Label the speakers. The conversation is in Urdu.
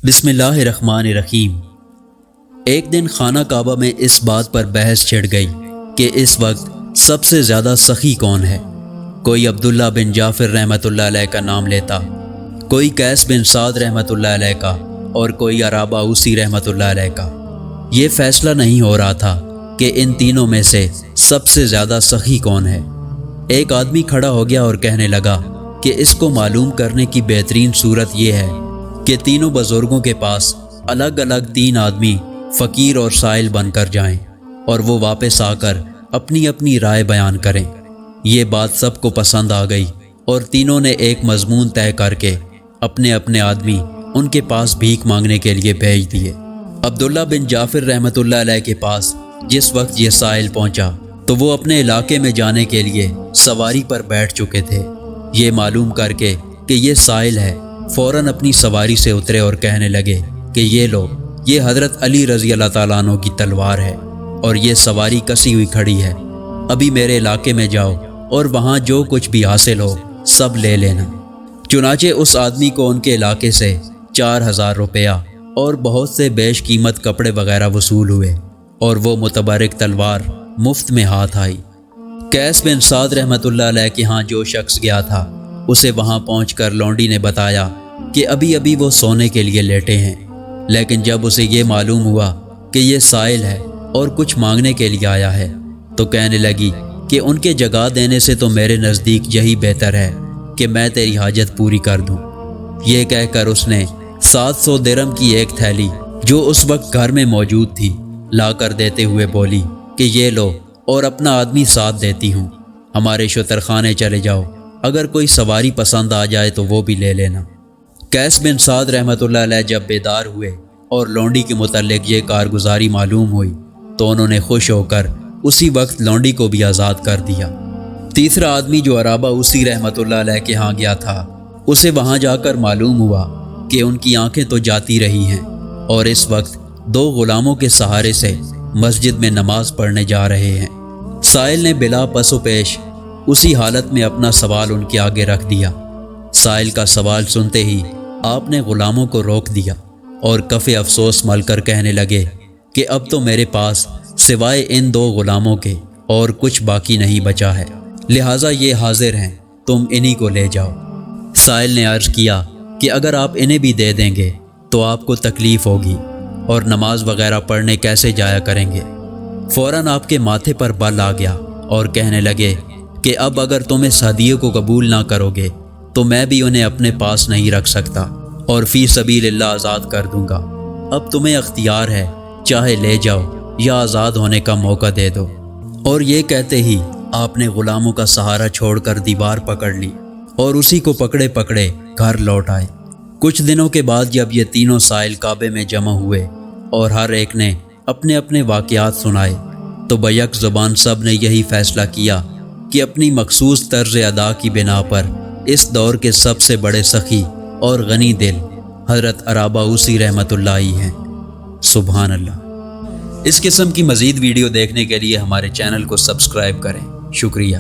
Speaker 1: بسم اللہ الرحمن الرحیم۔ ایک دن خانہ کعبہ میں اس بات پر بحث چھڑ گئی کہ اس وقت سب سے زیادہ سخی کون ہے۔ کوئی عبداللہ بن جعفر رحمۃ اللہ علیہ کا نام لیتا، کوئی قیس بن سعد رحمۃ اللہ علیہ کا، اور کوئی عرابہ اوسی رحمۃ اللہ علیہ کا۔ یہ فیصلہ نہیں ہو رہا تھا کہ ان تینوں میں سے سب سے زیادہ سخی کون ہے۔ ایک آدمی کھڑا ہو گیا اور کہنے لگا کہ اس کو معلوم کرنے کی بہترین صورت یہ ہے کہ تینوں بزرگوں کے پاس الگ الگ تین آدمی فقیر اور سائل بن کر جائیں اور وہ واپس آ کر اپنی اپنی رائے بیان کریں۔ یہ بات سب کو پسند آ گئی اور تینوں نے ایک مضمون طے کر کے اپنے اپنے آدمی ان کے پاس بھیک مانگنے کے لیے بھیج دیے۔ عبداللہ بن جعفر رحمۃ اللہ علیہ کے پاس جس وقت یہ سائل پہنچا تو وہ اپنے علاقے میں جانے کے لیے سواری پر بیٹھ چکے تھے۔ یہ معلوم کر کے کہ یہ سائل ہے، فوراً اپنی سواری سے اترے اور کہنے لگے کہ یہ لو، یہ حضرت علی رضی اللہ تعالیٰ عنہ کی تلوار ہے اور یہ سواری کسی ہوئی کھڑی ہے۔ ابھی میرے علاقے میں جاؤ اور وہاں جو کچھ بھی حاصل ہو سب لے لینا۔ چنانچہ اس آدمی کو ان کے علاقے سے 4000 روپیہ اور بہت سے بیش قیمت کپڑے وغیرہ وصول ہوئے اور وہ متبرک تلوار مفت میں ہاتھ آئی۔ قیس بن سعد رحمۃ اللہ علیہ کے ہاں جو شخص گیا تھا اسے وہاں پہنچ کر لونڈی نے بتایا کہ ابھی وہ سونے کے لیے لیٹے ہیں، لیکن جب اسے یہ معلوم ہوا کہ یہ سائل ہے اور کچھ مانگنے کے لیے آیا ہے تو کہنے لگی کہ ان کے جگا دینے سے تو میرے نزدیک یہی بہتر ہے کہ میں تیری حاجت پوری کر دوں۔ یہ کہہ کر اس نے 700 درہم کی ایک تھیلی جو اس وقت گھر میں موجود تھی لا کر دیتے ہوئے بولی کہ یہ لو اور اپنا آدمی ساتھ دیتی ہوں، ہمارے شترخانے چلے جاؤ، اگر کوئی سواری پسند آ جائے تو وہ بھی لے لینا۔ قیس بن سعد رحمۃ اللہ علیہ جب بیدار ہوئے اور لونڈی کے متعلق یہ کارگزاری معلوم ہوئی تو انہوں نے خوش ہو کر اسی وقت لونڈی کو بھی آزاد کر دیا۔ تیسرا آدمی جو عرابہ اوسی رحمۃ اللہ علیہ کے ہاں گیا تھا، اسے وہاں جا کر معلوم ہوا کہ ان کی آنکھیں تو جاتی رہی ہیں اور اس وقت 2 غلاموں کے سہارے سے مسجد میں نماز پڑھنے جا رہے ہیں۔ سائل نے بلا پس و پیش اسی حالت میں اپنا سوال ان کے آگے رکھ دیا۔ سائل کا سوال سنتے ہی آپ نے غلاموں کو روک دیا اور کف افسوس مل کر کہنے لگے کہ اب تو میرے پاس سوائے ان 2 غلاموں کے اور کچھ باقی نہیں بچا ہے، لہٰذا یہ حاضر ہیں، تم انہی کو لے جاؤ۔ سائل نے عرض کیا کہ اگر آپ انہیں بھی دے دیں گے تو آپ کو تکلیف ہوگی اور نماز وغیرہ پڑھنے کیسے جایا کریں گے؟ فوراً آپ کے ماتھے پر بل آ گیا اور کہنے لگے کہ اب اگر تم اس ہدیے کو قبول نہ کرو گے تو میں بھی انہیں اپنے پاس نہیں رکھ سکتا اور فی سبیل اللہ آزاد کر دوں گا۔ اب تمہیں اختیار ہے، چاہے لے جاؤ یا آزاد ہونے کا موقع دے دو۔ اور یہ کہتے ہی آپ نے غلاموں کا سہارا چھوڑ کر دیوار پکڑ لی اور اسی کو پکڑے پکڑے گھر لوٹ آئے۔ کچھ دنوں کے بعد جب یہ تینوں سائل کعبے میں جمع ہوئے اور ہر ایک نے اپنے اپنے واقعات سنائے تو بیک زبان سب نے یہی فیصلہ کیا کہ اپنی مخصوص طرز ادا کی بنا پر اس دور کے سب سے بڑے سخی اور غنی دل حضرت عرابہ اوسی رحمۃ اللہ ہی ہیں۔ سبحان اللہ۔ اس قسم کی مزید ویڈیو دیکھنے کے لیے ہمارے چینل کو سبسکرائب کریں۔ شکریہ۔